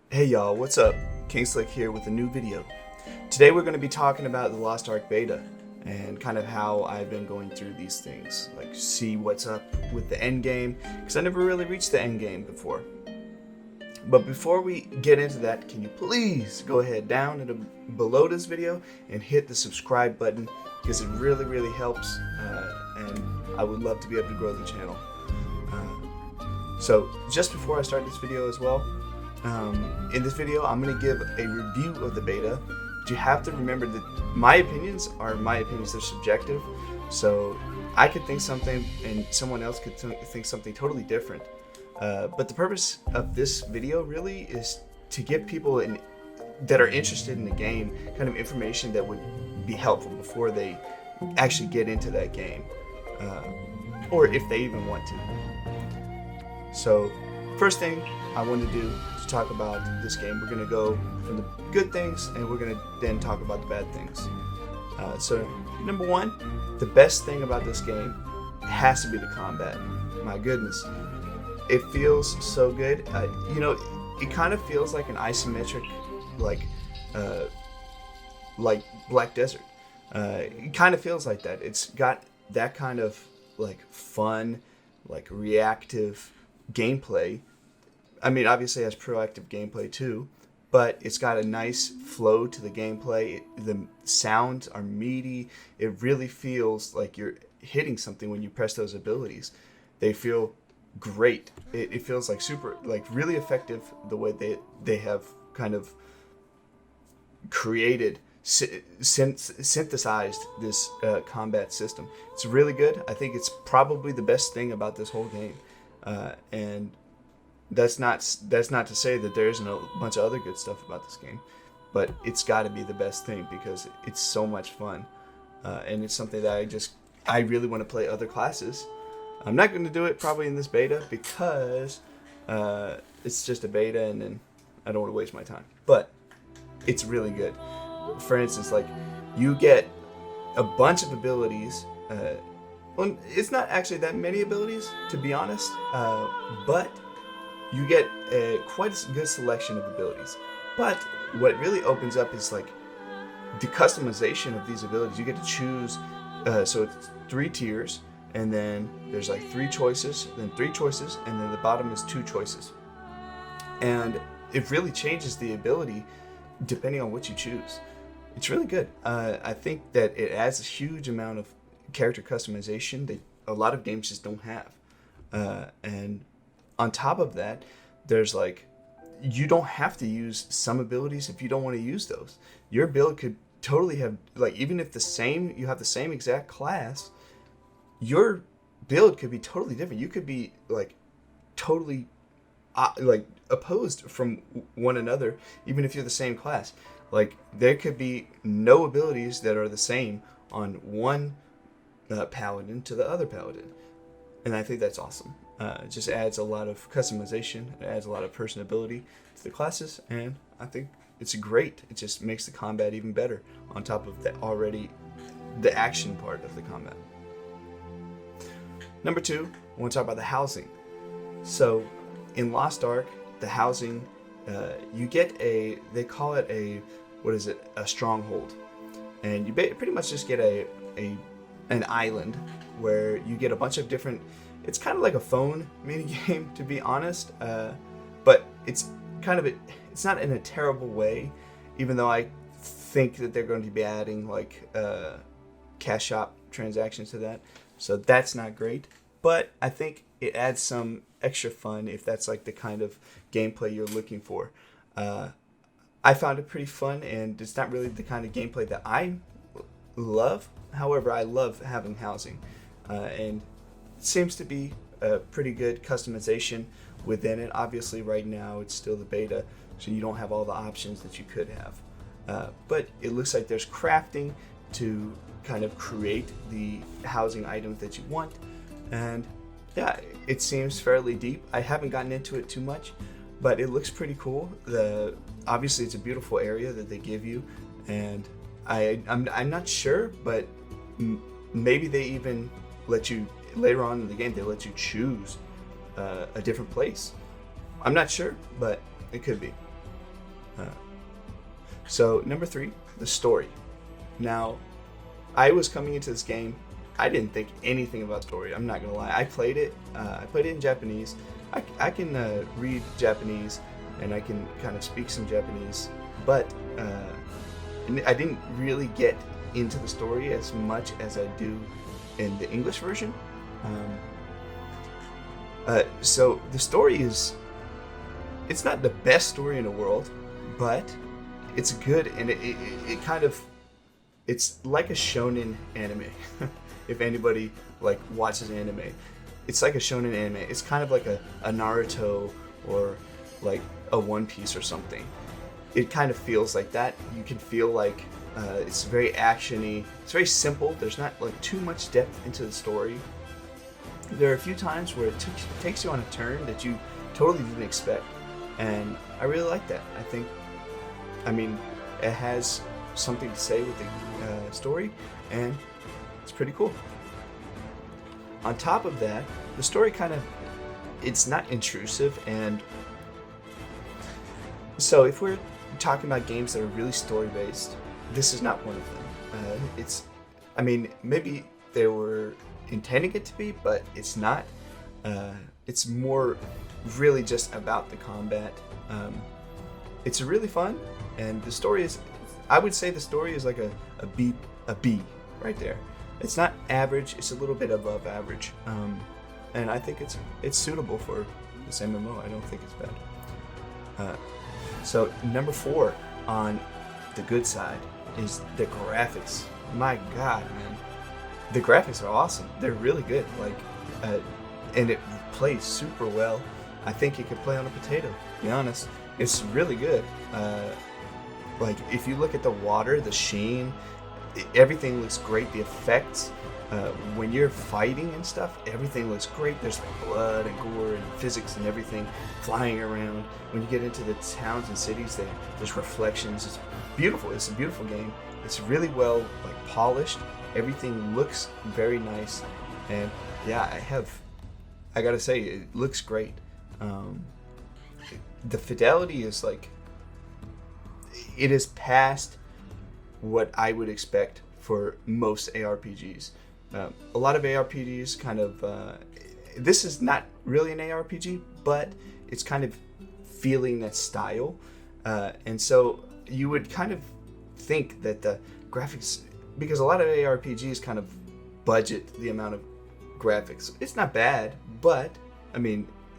Hey y'all, what's up? Kingslick here with a new video. Today we're going to be talking about the Lost Ark beta and kind of how I've been going through these things, like see what's up with the end game, because I never really reached the end game before. But before we get into that, can you please go ahead down and below this video and hit the subscribe button, because it really helps, and I would love to be able to grow the channel. So just before I start this video as well, in this video I'm going to give a review of the beta, but you have to remember that my opinions are my opinions, they're subjective, so I could think something and someone else could think something totally different. But the purpose of this video really is to give people that are interested in the game kind of information that would be helpful before they actually get into that game, or if they even want to. So first thing I want to do to talk about this game, we're going to go from the good things and we're going to then talk about the bad things. So number one, the best thing about this game has to be the combat. My goodness, it feels so good. It kind of feels like an isometric, like Black Desert. It kind of feels like that. It's got that kind of like fun, like reactive gameplay. I mean, obviously it has proactive gameplay too, but it's got a nice flow to the gameplay. The sounds are meaty. It really feels like you're hitting something when you press those abilities. They feel great. It feels like really effective the way they have kind of created, synthesized this combat system. It's really good. I think it's probably the best thing about this whole game. And that's not to say that there isn't a bunch of other good stuff about this game, but it's got to be the best thing because it's so much fun, and it's something that I really want to play other classes. I'm not going to do it probably in this beta because it's just a beta, and then I don't want to waste my time. But it's really good. For instance, like you get a bunch of abilities. Well, it's not actually that many abilities, to be honest, but you get quite a good selection of abilities. But what really opens up is like the customization of these abilities. You get to choose, so it's 3 tiers, and then there's like 3 choices, then 3 choices, and then the bottom is 2 choices. And it really changes the ability depending on what you choose. It's really good. I think that it adds a huge amount of character customization that a lot of games just don't have. And on top of that, there's like, you don't have to use some abilities if you don't want to use those. Your build could totally have, like, even if you have the same exact class, your build could be totally different. You could be like totally like opposed from one another, even if you're the same class. Like there could be no abilities that are the same on one paladin to the other paladin, and I think that's awesome. It just adds a lot of customization. It adds a lot of personability to the classes, and I think it's great. It just makes the combat even better on top of the action part of the combat. Number 2, I want to talk about the housing. So in Lost Ark, the housing, you get they call it a stronghold, and you pretty much just get an island where you get a bunch of different. It's kind of like a phone mini game, to be honest, but it's not in a terrible way, even though I think that they're going to be adding like cash shop transactions to that, so that's not great. But I think it adds some extra fun if that's like the kind of gameplay you're looking for. I found it pretty fun, and it's not really the kind of gameplay that I love. However, I love having housing, and it seems to be a pretty good customization within it. Obviously, right now it's still the beta, so you don't have all the options that you could have. But it looks like there's crafting to kind of create the housing items that you want, and yeah, it seems fairly deep. I haven't gotten into it too much, but it looks pretty cool. Obviously, it's a beautiful area that they give you, and I'm not sure, but maybe they even let you later on in the game. They let you choose a different place. I'm not sure, but it could be. So number 3, the story. Now, I was coming into this game, I didn't think anything about story. I'm not gonna lie. I played it in Japanese. I can read Japanese, and I can kind of speak some Japanese, but I didn't really get into the story as much as I do in the English version. So the story it's not the best story in the world, but it's good, and it kind of, it's like a shonen anime. If anybody like watches anime, it's like a shonen anime. It's kind of like a Naruto or like a One Piece or something. It kind of feels like that. You can feel like it's very actiony. It's very simple. There's not like too much depth into the story. There are a few times where it takes you on a turn that you totally didn't expect, and I really like that. I mean, it has something to say with the story, and it's pretty cool. On top of that, the story it's not intrusive, and so if we're talking about games that are really story-based, this is not one of them. Maybe they were intending it to be, but it's not. It's more really just about the combat. It's really fun, and the story is, I would say the story is like a B right there. It's not average, it's a little bit above average. And I think it's suitable for this MMO. I don't think it's bad. So number 4 on the good side is the graphics. My God, man. The graphics are awesome. They're really good. And it plays super well. I think it could play on a potato, to be honest. It's really good. If you look at the water, the sheen, everything looks great. The effects, when you're fighting and stuff, everything looks great. There's like blood and gore and physics and everything flying around. When you get into the towns and cities, there's reflections. It's beautiful. It's a beautiful game. It's really well polished. Everything looks very nice, and yeah, I gotta say, it looks great. The fidelity is it is past what I would expect for most ARPGs. A lot of ARPGs this is not really an ARPG, but it's kind of feeling that style. And so you would kind of think that the graphics, because a lot of ARPGs kind of budget the amount of graphics. It's not bad, but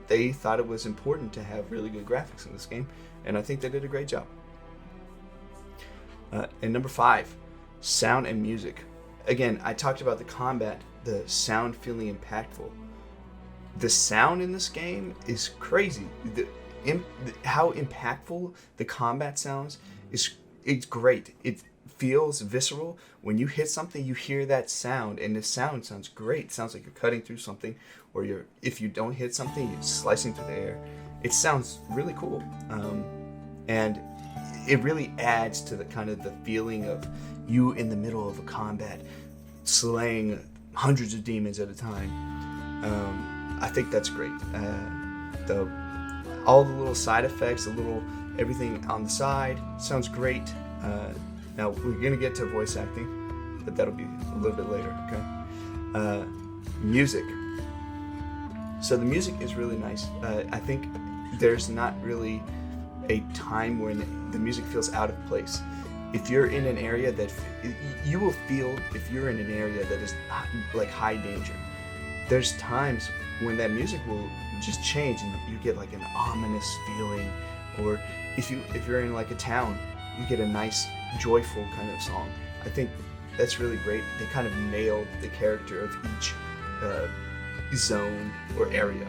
they thought it was important to have really good graphics in this game, and I think they did a great job. And number 5, sound and music. Again, I talked about the combat, the sound feeling impactful. The sound in this game is crazy. How impactful the combat sounds it's great. It feels visceral. When you hit something, you hear that sound, and the sound sounds great. It sounds like you're cutting through something, or if you don't hit something, you're slicing through the air. It sounds really cool, and it really adds to the kind of the feeling of you in the middle of a combat, slaying hundreds of demons at a time. I think that's great. All the little side effects, everything on the side sounds great. Now we're gonna get to voice acting, but that'll be a little bit later. Okay. Music. So the music is really nice. I think there's not really a time when the music feels out of place. If you're in an area that you will feel, if you're in an area that is like high danger, there's times when that music will just change and you get like an ominous feeling. Or if you're in like a town, you get a nice joyful kind of song. I think that's really great. They kind of nailed the character of each zone or area.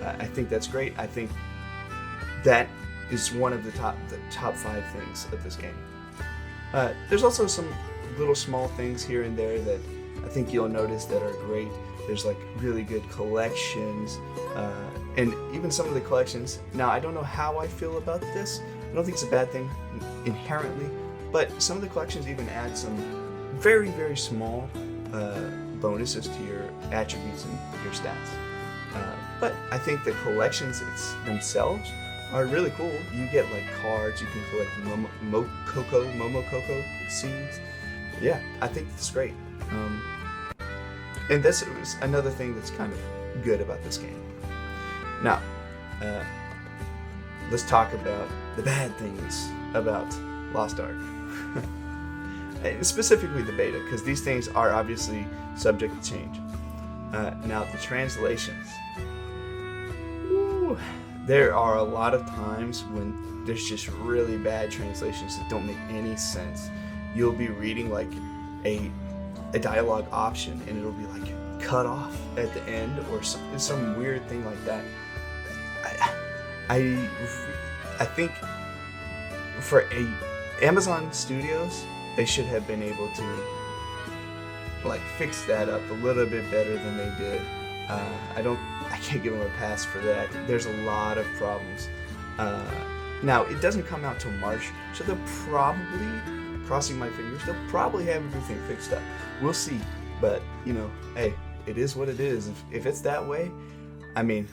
I think that's great. I think that is one of the top 5 things of this game. There's also some little small things here and there that I think you'll notice that are great. There's like really good collections, and even some of the collections. Now, I don't know how I feel about this. I don't think it's a bad thing inherently, but some of the collections even add some very, very small bonuses to your attributes and your stats. But I think the collections themselves are really cool. You get like cards, you can collect Momokoko seeds. Yeah, I think it's great. And this is another thing that's kind of good about this game. Now, let's talk about the bad things about Lost Ark. Specifically the beta, because these things are obviously subject to change. Now, the translations. Woo, there are a lot of times when there's just really bad translations that don't make any sense. You'll be reading like a dialogue option and it'll be like cut off at the end or some weird thing like that. I think for Amazon Studios, they should have been able to like fix that up a little bit better than they did. I can't give them a pass for that. There's a lot of problems. Now it doesn't come out till March, so they'll probably, crossing my fingers, they'll probably have everything fixed up. We'll see, but you know, hey, it is what it is. If it's that way, I mean,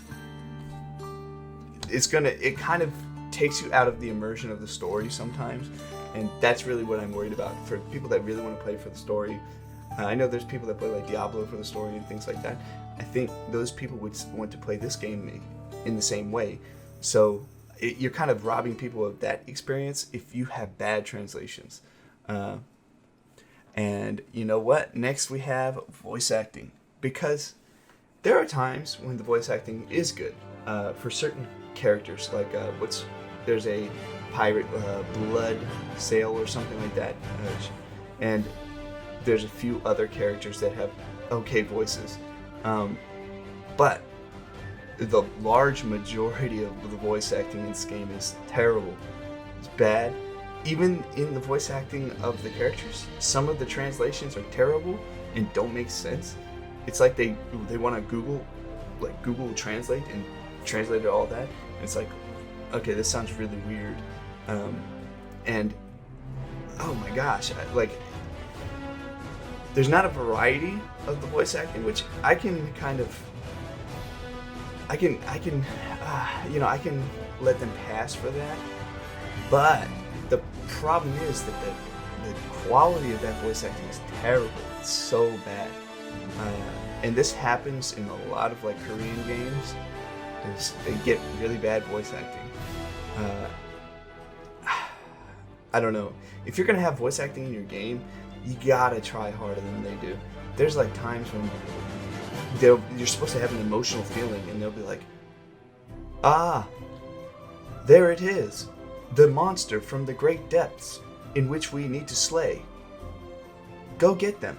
it kind of takes you out of the immersion of the story sometimes, and that's really what I'm worried about. For people that really want to play for the story, I know there's people that play like Diablo for the story and things like that. I think those people would want to play this game in the same way. So you're kind of robbing people of that experience if you have bad translations. And you know what? Next we have voice acting, because there are times when the voice acting is good for certain characters. Like there's a pirate, Blood Sail or something like that, and there's a few other characters that have okay voices, but the large majority of the voice acting in this game is terrible. It's bad. Even in the voice acting of the characters, some of the translations are terrible and don't make sense. It's like they want to Google Translate and translate all that. And it's like, okay, this sounds really weird. And oh my gosh, there's not a variety of the voice acting, which I can kind of, I can let them pass for that. But the problem is that the quality of that voice acting is terrible. It's so bad. And this happens in a lot of like Korean games. They get really bad voice acting. I don't know. If you're gonna have voice acting in your game, you gotta try harder than they do. There's like times when you're supposed to have an emotional feeling, and they'll be like, "Ah, there it is, the monster from the great depths, in which we need to slay. Go get them."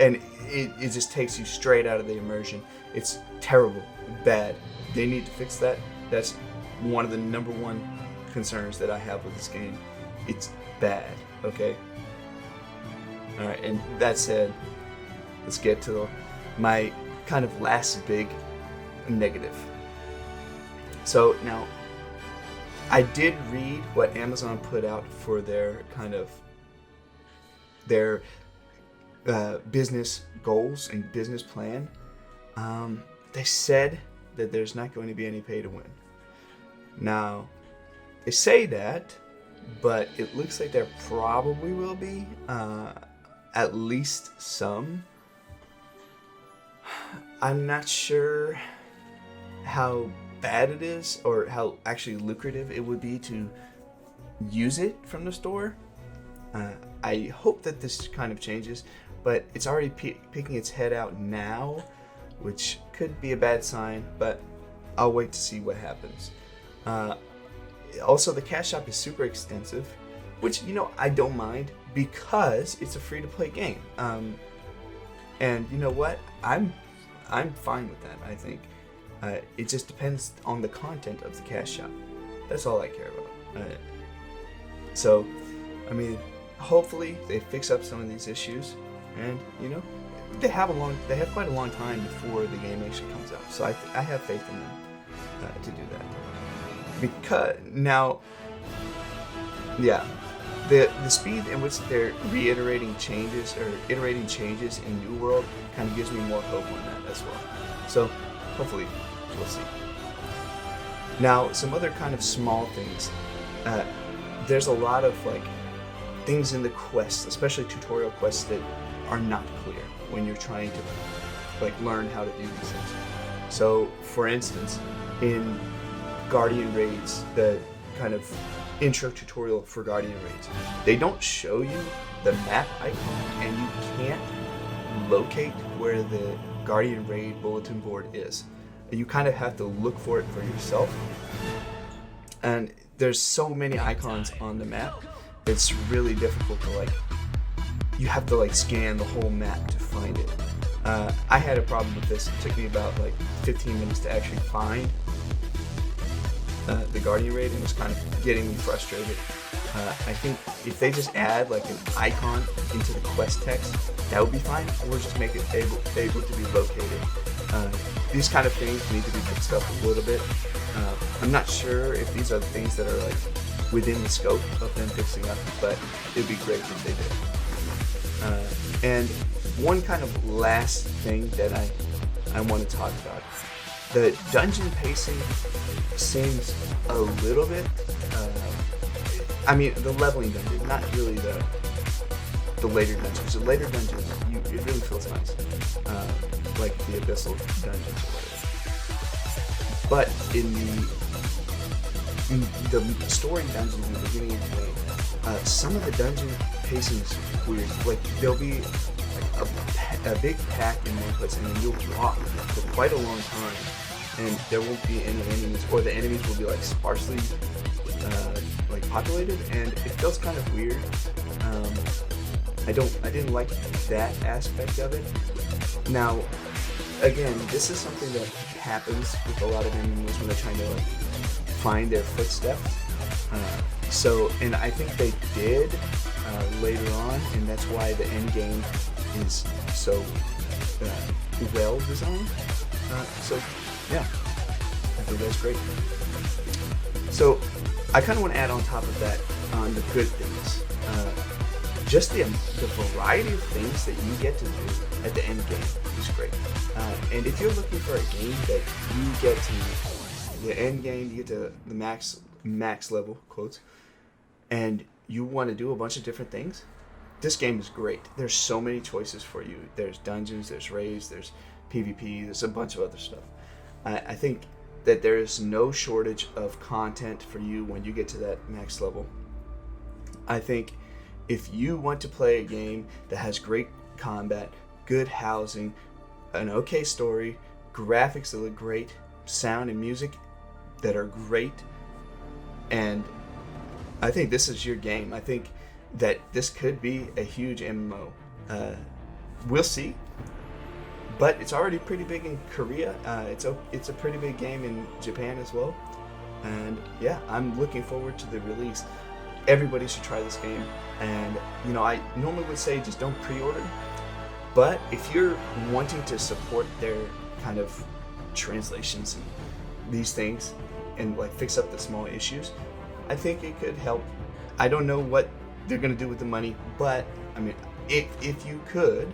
And it just takes you straight out of the immersion. It's terrible, bad. They need to fix that. That's one of the number one concerns that I have with this game. It's bad, okay? Alright, and that said, let's get to my kind of last big negative. So now, I did read what Amazon put out for their kind of business goals and business plan. They said that there's not going to be any pay to win. Now, they say that, but it looks like there probably will be at least some. I'm not sure how bad it is or how actually lucrative it would be to use it from the store. I hope that this kind of changes, but it's already picking its head out now, which could be a bad sign, but I'll wait to see what happens. Also, the cash shop is super extensive, which, you know, I don't mind because it's a free-to-play game. And you know what? I'm fine with that, I think. It just depends on the content of the cash shop. That's all I care about. So, I mean, hopefully they fix up some of these issues, and you know, they have quite a long time before the game actually comes out. So I have faith in them to do that. Because now, yeah, the speed in which they're iterating changes in New World kind of gives me more hope on that as well. So hopefully we'll see. Now, some other kind of small things. There's a lot of like things in the quests, especially tutorial quests, that are not clear when you're trying to like learn how to do these things. So, for instance, in Guardian Raids, the kind of intro tutorial for Guardian Raids, they don't show you the map icon, and you can't locate where the Guardian Raid bulletin board is. You kind of have to look for it for yourself. And there's so many icons on the map, it's really difficult to like, you have to like scan the whole map to find it. I had a problem with this. It took me about like 15 minutes to actually find the Guardian Raid, and it was kind of getting me frustrated. I think if they just add like an icon into the quest text, that would be fine, or just make it able to be located. These kind of things need to be fixed up a little bit. I'm not sure if these are the things that are like within the scope of them fixing up, but it'd be great if they did. And one kind of last thing that I want to talk about. The dungeon pacing seems a little bit, I mean, the leveling dungeon, not really the later dungeons. The later dungeons, it really feels nice, like the Abyssal dungeons or whatever. But in the story dungeons in the beginning of the game, some of the dungeon pacing is weird. Like, there'll be like a big pack in one place, and then you'll walk for quite a long time, and there won't be any enemies, or the enemies will be like sparsely like populated, and it feels kind of weird. I didn't like that aspect of it. Now, again, this is something that happens with a lot of enemies when they're trying to like find their footsteps. And I think they did later on, and that's why the end game is so well designed. So yeah, I think that's great. So I kind of want to add on top of that on the good things. Just the variety of things that you get to do at the end game is great. And if you're looking for a game that you get to the end game, you get to the max level, quotes, and you want to do a bunch of different things, this game is great. There's so many choices for you. There's dungeons, there's raids, there's PvP, there's a bunch of other stuff. I think that there is no shortage of content for you when you get to that max level. I think if you want to play a game that has great combat, good housing, an okay story, graphics that look great, sound and music that are great, and I think this is your game. I think that this could be a huge MMO. We'll see. But it's already pretty big in Korea. It's a pretty big game in Japan as well. And yeah, I'm looking forward to the release. Everybody should try this game. And you know, I normally would say just don't pre-order. But if you're wanting to support their kind of translations and these things and like fix up the small issues, I think it could help. I don't know what they're gonna do with the money, but I mean, if you could,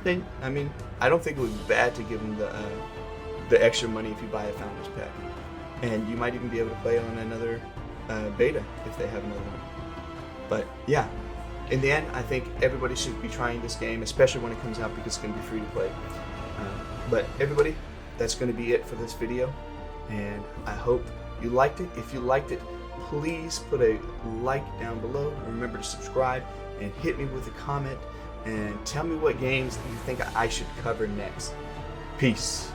then I mean, I don't think it would be bad to give them the extra money if you buy a Founders Pack, and you might even be able to play on another beta if they have another one. But yeah, in the end, I think everybody should be trying this game, especially when it comes out, because it's going to be free to play. But everybody, that's going to be it for this video, and I hope you liked it. If you liked it, please put a like down below. Remember to subscribe and hit me with a comment and tell me what games you think I should cover next. Peace.